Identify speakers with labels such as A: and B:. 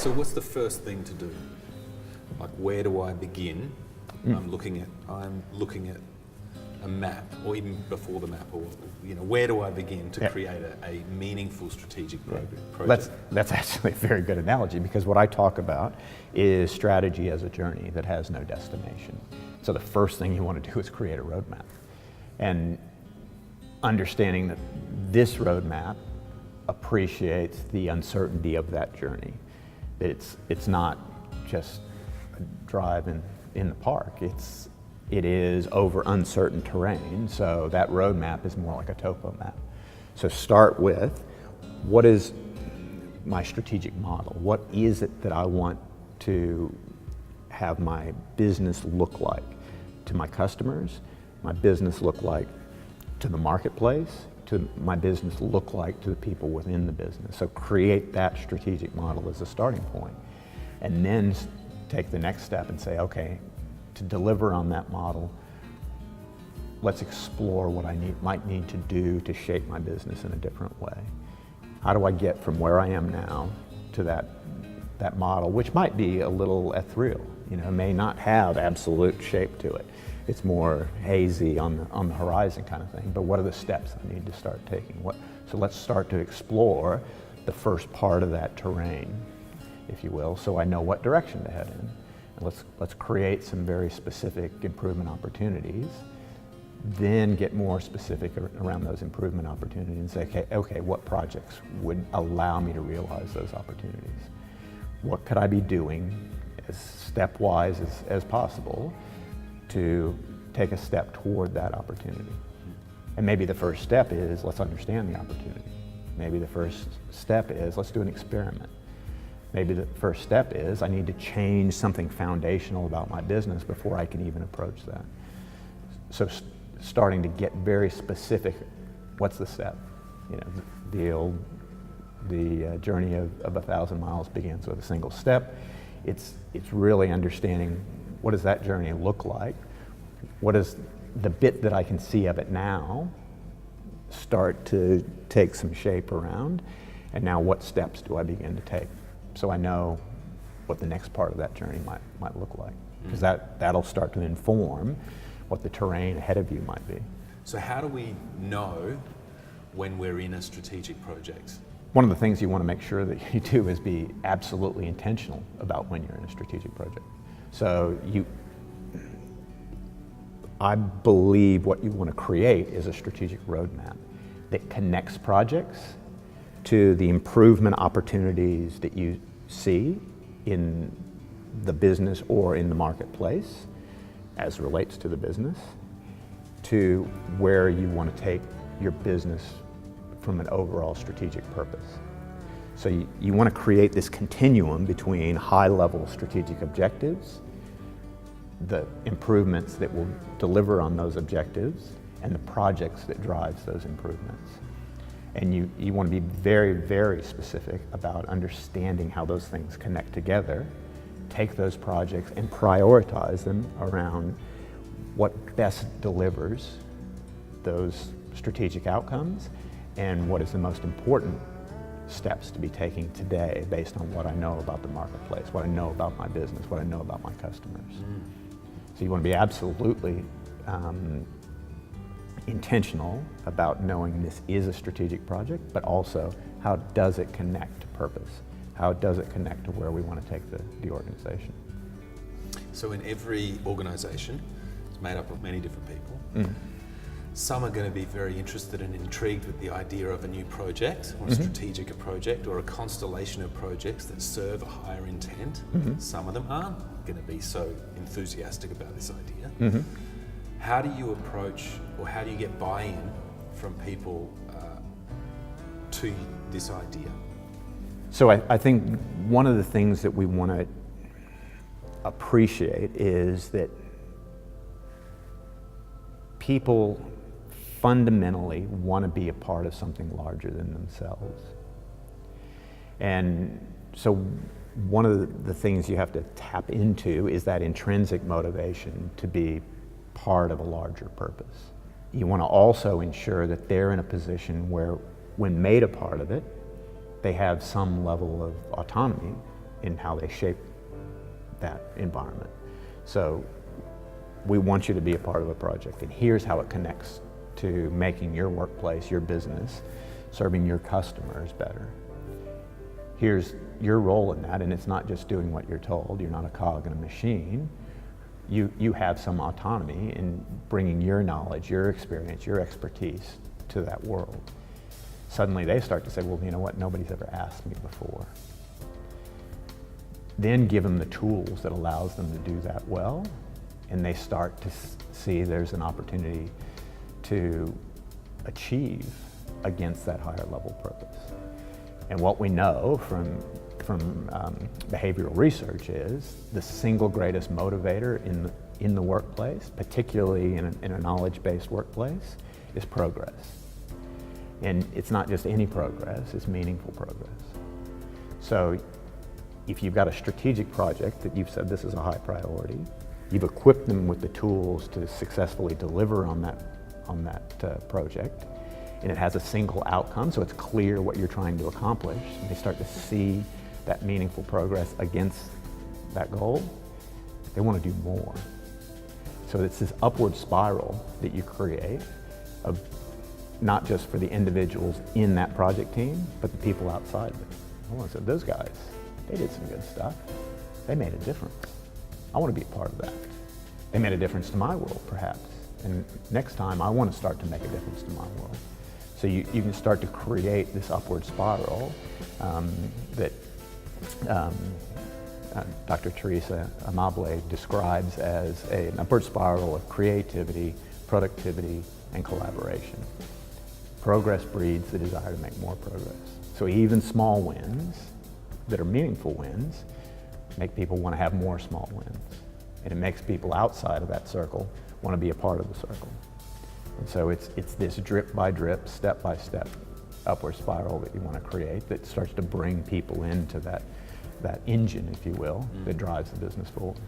A: So what's the first thing to do? Like, where do I begin? I'm looking at a map, or even before the map, or where do I begin to create a meaningful strategic project?
B: That's actually a very good analogy, because what I talk about is strategy as a journey that has no destination. So the first thing you want to do is create a roadmap, and understanding that this roadmap appreciates the uncertainty of that journey. It's not just a drive in the park. It is over uncertain terrain, so that roadmap is more like a topo map. So start with, what is my strategic model? What is it that I want to have my business look like to my customers, my business look like to the marketplace, to my business look like to the people within the business? So create that strategic model as a starting point, and then take the next step and say, okay, to deliver on that model, let's explore what I might need to do to shape my business in a different way. How do I get from where I am now to that model, which might be a little ethereal, may not have absolute shape to it. It's more hazy on the horizon kind of thing, but what are the steps I need to start taking? So let's start to explore the first part of that terrain, if you will, so I know what direction to head in. And let's create some very specific improvement opportunities, then get more specific around those improvement opportunities and say, okay, what projects would allow me to realize those opportunities? What could I be doing as stepwise as possible to take a step toward that opportunity? And maybe the first step is, let's understand the opportunity. Maybe the first step is, let's do an experiment. Maybe the first step is, I need to change something foundational about my business before I can even approach that. So starting to get very specific, what's the step? The journey of 1,000 miles begins with a single step. It's really understanding, what does that journey look like? What is the bit that I can see of it now start to take some shape around? And now what steps do I begin to take? So I know what the next part of that journey might look like. Because that'll start to inform what the terrain ahead of you might be.
A: So how do we know when we're in a strategic project?
B: One of the things you want to make sure that you do is be absolutely intentional about when you're in a strategic project. So I believe what you want to create is a strategic roadmap that connects projects to the improvement opportunities that you see in the business or in the marketplace as relates to the business, to where you want to take your business from an overall strategic purpose. So you want to create this continuum between high-level strategic objectives, the improvements that will deliver on those objectives, and the projects that drives those improvements. And you want to be very, very specific about understanding how those things connect together, take those projects and prioritize them around what best delivers those strategic outcomes and what is the most important steps to be taking today based on what I know about the marketplace, what I know about my business, what I know about my customers. So you want to be absolutely intentional about knowing this is a strategic project, but also how does it connect to purpose? How does it connect to where we want to take the organization?
A: So in every organization, it's made up of many different people. Some are going to be very interested and intrigued with the idea of a new project or a strategic project or a constellation of projects that serve a higher intent. Some of them aren't going to be so enthusiastic about this idea. How do you approach, or how do you get buy-in from people to this idea?
B: So I think one of the things that we want to appreciate is that people fundamentally want to be a part of something larger than themselves. And so one of the things you have to tap into is that intrinsic motivation to be part of a larger purpose. You want to also ensure that they're in a position where, when made a part of it, they have some level of autonomy in how they shape that environment. So we want you to be a part of a project, and here's how it connects to making your workplace, your business, serving your customers better. Here's your role in that, and it's not just doing what you're told. You're not a cog in a machine. You have some autonomy in bringing your knowledge, your experience, your expertise to that world. Suddenly they start to say, well, you know what, nobody's ever asked me before. Then give them the tools that allows them to do that well, and they start to see there's an opportunity to achieve against that higher level purpose. And what we know from behavioral research is the single greatest motivator in the workplace, particularly in a knowledge-based workplace, is progress. And it's not just any progress, it's meaningful progress. So if you've got a strategic project that you've said this is a high priority, you've equipped them with the tools to successfully deliver on that project, and it has a single outcome, so it's clear what you're trying to accomplish, and they start to see that meaningful progress against that goal, they want to do more. So it's this upward spiral that you create of not just for the individuals in that project team, but the people outside of it. Oh, so those guys, they did some good stuff. They made a difference. I want to be a part of that. They made a difference to my world, perhaps. And next time, I want to start to make a difference to my world. So you can start to create this upward spiral that Dr. Teresa Amable describes as an upward spiral of creativity, productivity, and collaboration. Progress breeds the desire to make more progress. So even small wins that are meaningful wins make people want to have more small wins. And it makes people outside of that circle want to be a part of the circle. And so it's this drip by drip, step by step upward spiral that you want to create that starts to bring people into that engine, if you will, that drives the business forward.